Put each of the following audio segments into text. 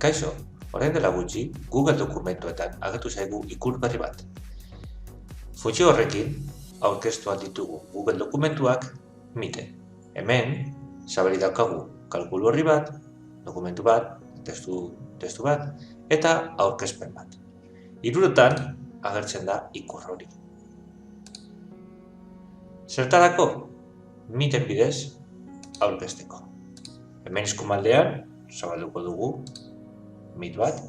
Kaixo, orain dela gutxi, Google dokumentuetan agertu zaigu ikur berri bat. Funtzio horrekin, aurkeztu ditugu Google dokumentuak Meeten. Hemen, zabalik daukagu kalkulu horri bat, dokumentu bat, testu bat, eta aurkezpen bat. Hiruretan agertzen da ikur hori. Zertarako? Meeten bidez aurkezteko. Hemen eskumaldean zabalduko dugu Meet bat.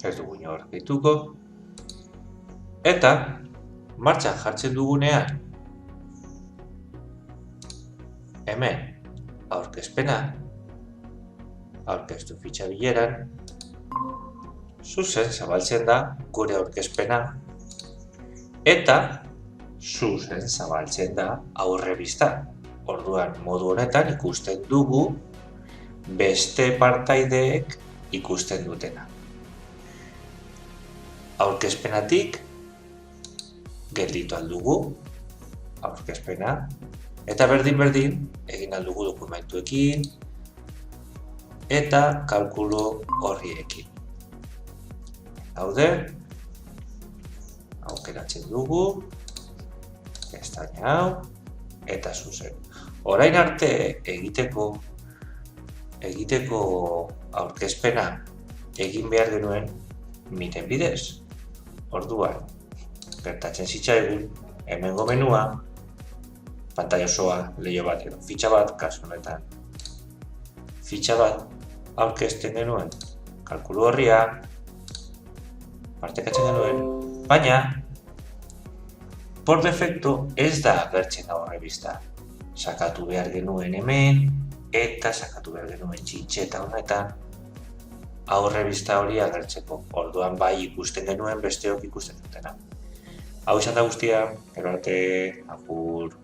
Ez dugu inor gehituko. Eta martxan jartzen dugunean hemen aurkezpena, aurkeztu fitxa bileran, zuzen zabaltzen da gure aurkezpena eta zuzen zabaltzen da aurrebista. Orduan modu honetan ikusten dugu beste partaideek ikusten dutena. Aurkezpenatik gelditu aldugu aurkezpena eta berdin egin aldugu dokumentuekin eta kalkulu horriekin. Haude, aukeratzen dugu, pestaina hau, eta zuzen. Orain arte egiteko aurkezpena egin behar genuen Meeten bidez. Orduan, gertatzen zitzaigun, hemengo menua, pantaila osoa, leiho bat edo fitxa bat, kasu honetan. Fitxa bat aurkezten genuen kalkulu horria, partekatzen genuen, baina por defecto ez da agertzen aurrebista. Sakatu behar genuen hemen eta sakatu behar genuen txintxeta honetan aurrebista hori agertzeko. Orduan bai ikusten genuen besteok ikusten dutena. Hau izan da guztia, gero arte, agur.